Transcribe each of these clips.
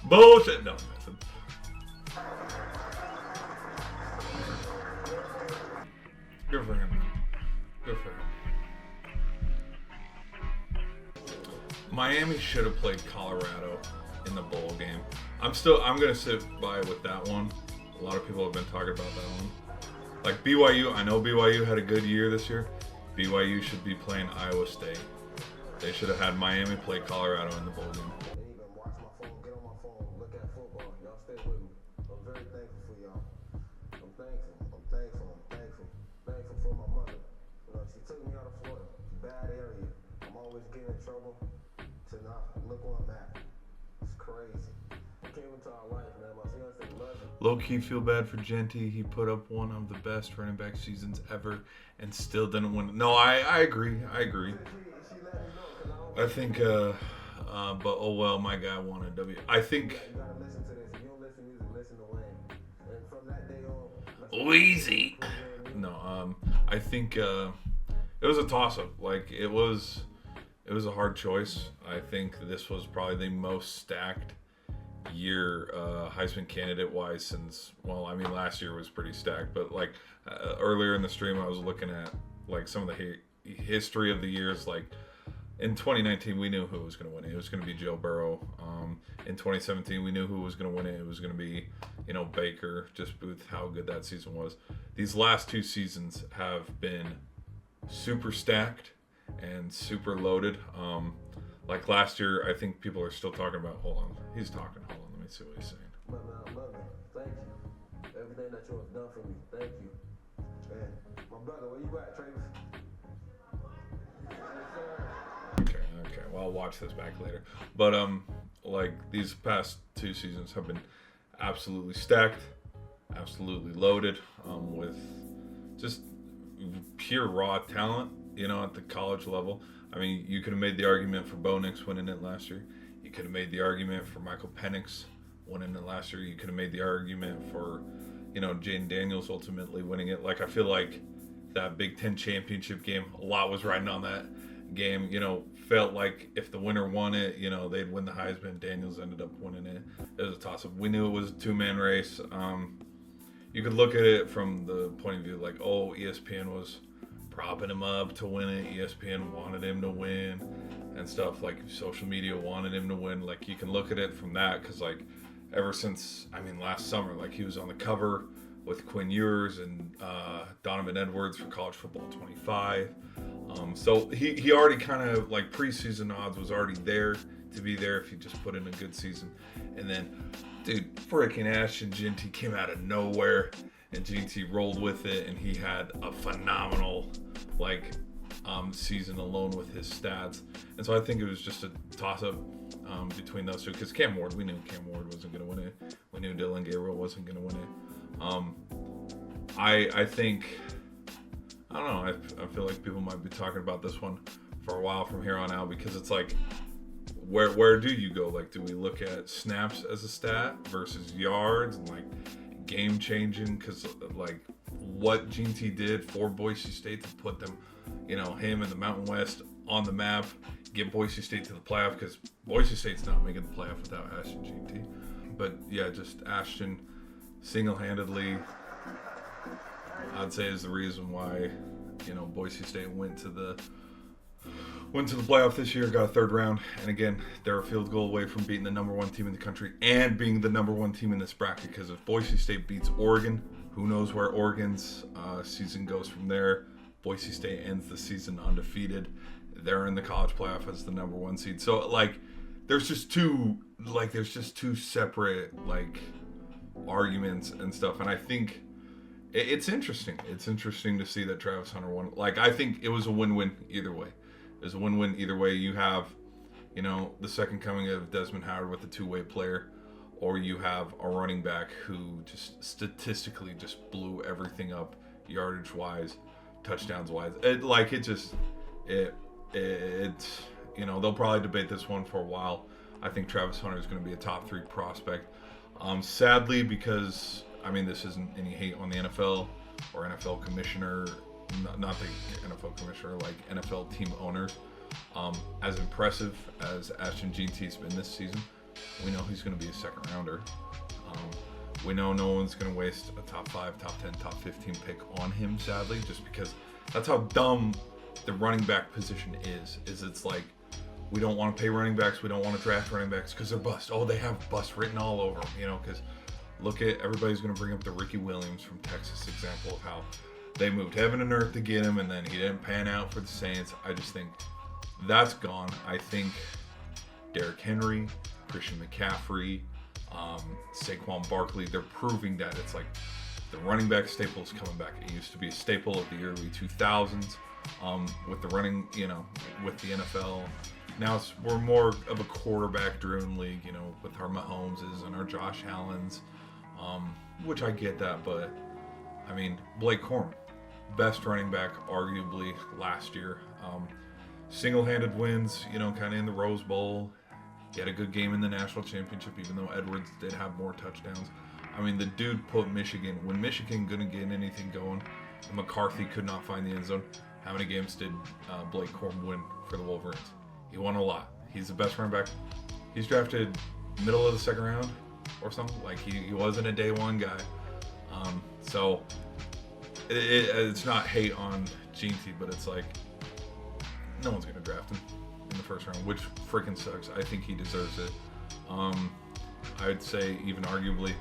Bullshit. No, nothing. Good for him. Good for him. Miami should have played Colorado in the bowl game. I'm gonna sit by with that one. A lot of people have been talking about that one. Like BYU, I know BYU had a good year this year. BYU should be playing Iowa State. They should have had Miami play Colorado in the bowl game. Watch my phone, get on my phone, look at football. Y'all stay with me. I'm very thankful for y'all. I'm thankful for my mother. You know, she took me out of Florida, bad area. I'm always getting in trouble. To now, look where I'm at. It's crazy. It came into our life, man. My fiance loves it. Low-key feel bad for Genty. He put up one of the best running back seasons ever and still didn't win. No, I agree. I think, but oh well, my guy won a W. I think. You gotta listen to this. If you don't listen to music, listen to Wayne. And from that day on, Wheezy. No, I think it was a toss-up. Like it was a hard choice. I think this was probably the most stacked year Heisman candidate-wise since. Well, I mean, last year was pretty stacked, but like earlier in the stream, I was looking at like some of the history of the years. Like in 2019, we knew who was going to win it. It was going to be Joe Burrow. In 2017, we knew who was going to win it. It was going to be, Baker. Just with how good that season was. These last two seasons have been super stacked and super loaded. Like last year, I think people are still talking about. Hold on, he's talking. Hold on, let me see what he's saying. man, I love you. Thank you. Everything that you have done for me. Thank you. Man, my brother, where you at, Travis? Okay. Well, I'll watch this back later. But like these past two seasons have been absolutely stacked, absolutely loaded, with just pure raw talent. At the college level. I mean, you could have made the argument for Bo Nix winning it last year. You could have made the argument for Michael Penix winning it last year. You could have made the argument for, Jaden Daniels ultimately winning it. Like, I feel like that Big Ten championship game, a lot was riding on that game. Felt like if the winner won it, they'd win the Heisman. Daniels ended up winning it. It was a toss-up. We knew it was a two-man race. You could look at it from the point of view like, oh, ESPN was propping him up to win it. ESPN wanted him to win and stuff. Like social media wanted him to win. Like you can look at it from that because like ever since last summer, like he was on the cover with Quinn Ewers and Donovan Edwards for College Football 25. So he already kind of like preseason odds was already there to be there if he just put in a good season. And then, dude, freaking Ashton Genty came out of nowhere. And GT rolled with it, and he had a phenomenal, season alone with his stats. And so I think it was just a toss-up between those two. Because Cam Ward, we knew Cam Ward wasn't going to win it. We knew Dylan Gabriel wasn't going to win it. I think, I don't know, I feel like people might be talking about this one for a while from here on out. Because it's like, where do you go? Like, do we look at snaps as a stat versus yards and, game changing because what GT did for Boise State to put them, him and the Mountain West on the map, get Boise State to the playoff because Boise State's not making the playoff without Ashton GT. But yeah, just Ashton single-handedly, I'd say is the reason why, Boise State went to the playoff this year, got a third round, and again, they're a field goal away from beating the number one team in the country and being the number one team in this bracket, because if Boise State beats Oregon, who knows where Oregon's season goes from there. Boise State ends the season undefeated. They're in the college playoff as the number one seed. So, there's just two separate, arguments and stuff, and I think it's interesting. It's interesting to see that Travis Hunter won. I think it was a win-win either way. There's a win-win either way. You have, the second coming of Desmond Howard with a two-way player, or you have a running back who just statistically just blew everything up, yardage-wise, touchdowns-wise. They'll probably debate this one for a while. I think Travis Hunter is going to be a top 3 prospect. Sadly, because, this isn't any hate on the NFL or NFL commissioner, not the NFL commissioner, NFL team owners. As impressive as Ashton GT's been this season, We know he's going to be a second rounder. We know no one's going to waste a top 5, top 10, top 15 pick on him, sadly, just because that's how dumb the running back position is. It's like, we don't want to pay running backs. We don't want to draft running backs because they're bust. Oh, they have bust written all over them, because look at, everybody's going to bring up the Ricky Williams from Texas example of how they moved heaven and earth to get him, and then he didn't pan out for the Saints. I just think that's gone. I think Derrick Henry, Christian McCaffrey, Saquon Barkley, they're proving that it's like the running back staple is coming back. It used to be a staple of the early 2000s with the running, with the NFL. Now we're more of a quarterback-driven league, with our Mahomeses and our Josh Allens, which I get that, but I mean, Blake Corum, best running back arguably last year. Single-handed wins, kind of in the Rose Bowl. He had a good game in the national championship, even though Edwards did have more touchdowns. I mean, the dude put Michigan, when Michigan couldn't get anything going, and McCarthy could not find the end zone, how many games did Blake Corum win for the Wolverines? He won a lot. He's the best running back. He's drafted middle of the second round or something. Like, he wasn't a day one guy. So it's not hate on Ginty, but it's like, no one's going to draft him in the first round, which freaking sucks. I think he deserves it. I'd say even arguably,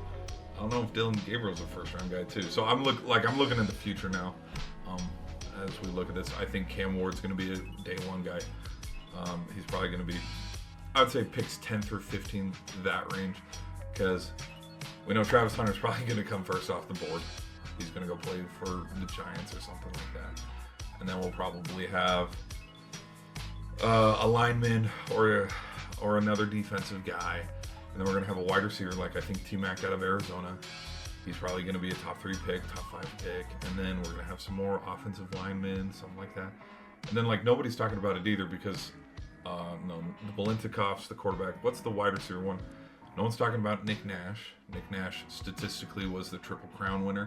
I don't know if Dylan Gabriel's a first round guy too. So I'm looking at the future now. As we look at this, I think Cam Ward's going to be a day one guy. He's probably going to be, I would say picks 10 through 15, that range, because we know Travis Hunter's probably going to come first off the board. He's going to go play for the Giants or something like that. And then we'll probably have a lineman or another defensive guy. And then we're going to have a wide receiver like I think T-Mac out of Arizona. He's probably going to be a top 3 pick, top 5 pick. And then we're going to have some more offensive linemen, something like that. And then nobody's talking about it either because the Bolentikovs, the quarterback. What's the wide receiver one? No one's talking about Nick Nash. Nick Nash statistically was the Triple Crown winner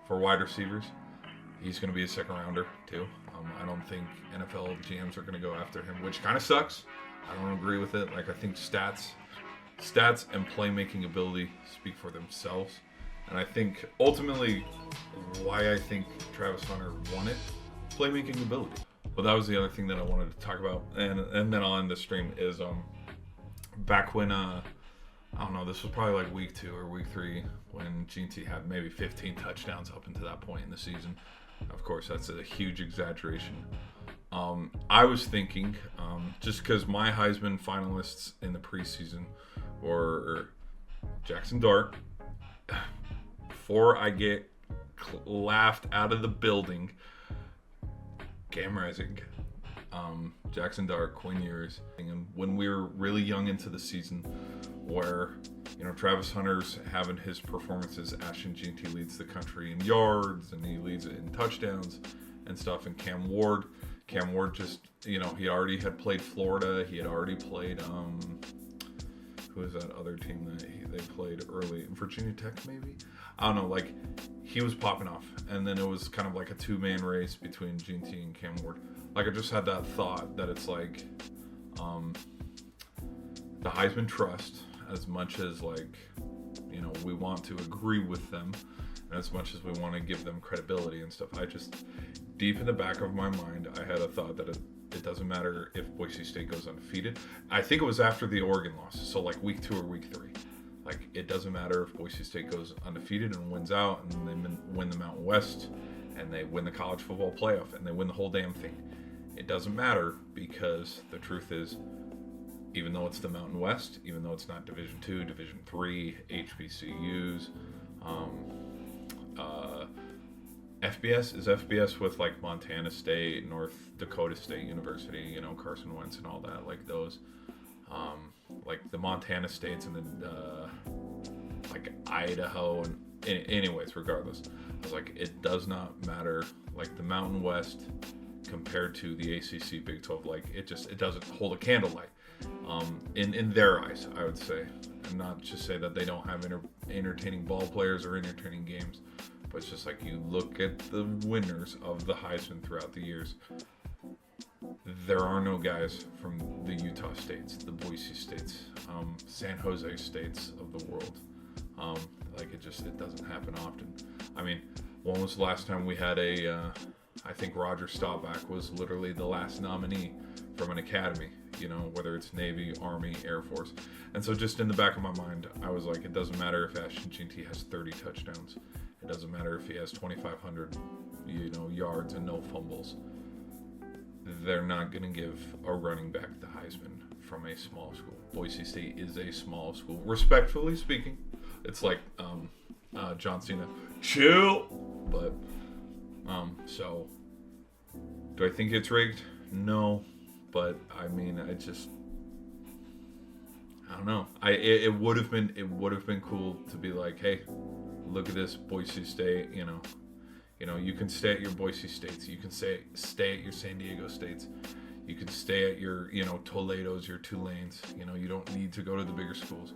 for wide receivers. He's going to be a second rounder too. I don't think NFL GMs are going to go after him, which kind of sucks. I don't agree with it. I think stats and playmaking ability speak for themselves. And I think ultimately why I think Travis Hunter won it, playmaking ability. But that was the other thing that I wanted to talk about. And then I'll end the stream is back when I don't know, this was probably like week 2 or week 3 when Ginty had maybe 15 touchdowns up until that point in the season. Of course, that's a huge exaggeration. I was thinking, just because my Heisman finalists in the preseason were Jackson Dart, before I get laughed out of the building, Cam Rising, Jackson Dart, Quinn Ewers, and when we were really young into the season, where Travis Hunter's having his performances, Ashton Ginty leads the country in yards and he leads it in touchdowns and stuff, and Cam Ward just he already had played Florida, he had already played who is that other team that they played early, Virginia Tech maybe, I don't know, he was popping off, and then it was kind of like a 2-man race between Ginty and Cam Ward. I just had that thought that it's like the Heisman Trust, as much as we want to agree with them, and as much as we want to give them credibility and stuff, I just, deep in the back of my mind, I had a thought that it doesn't matter if Boise State goes undefeated. I think it was after the Oregon loss, so week 2 or week 3. It doesn't matter if Boise State goes undefeated and wins out and they win the Mountain West and they win the college football playoff and they win the whole damn thing. It doesn't matter, because the truth is, even though it's the Mountain West, even though it's not Division II, Division III, HBCUs, FBS is FBS with Montana State, North Dakota State University, Carson Wentz and all that, those, the Montana States and then Idaho, and anyways, regardless, I was it does not matter. The Mountain West compared to the ACC, Big 12, it doesn't hold a candlelight in their eyes, I would say. And not just say that they don't have entertaining ball players or entertaining games, but it's just you look at the winners of the Heisman throughout the years, there are no guys from the Utah States, the Boise States, San Jose States of the world. It doesn't happen often. I mean, when was the last time we had I think Roger Staubach was literally the last nominee from an academy, whether it's Navy, Army, Air Force. And so just in the back of my mind, I was like, it doesn't matter if Ashton Jeanty has 30 touchdowns. It doesn't matter if he has 2,500, yards and no fumbles. They're not going to give a running back the Heisman from a small school. Boise State is a small school. Respectfully speaking, it's like John Cena, chill. But so do I think it's rigged? No, but I mean, I don't know. It would have been cool to be like, hey, look at this Boise State. You can stay at your Boise States. You can stay at your San Diego States. You can stay at your Toledo's, your Tulanes. You don't need to go to the bigger schools.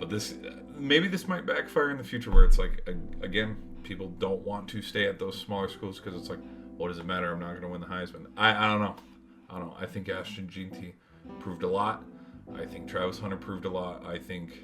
But maybe this might backfire in the future, where it's like, again, people don't want to stay at those smaller schools because it's like, what does it matter? I'm not going to win the Heisman. I don't know. I think Ashton Jeanty proved a lot. I think Travis Hunter proved a lot. I think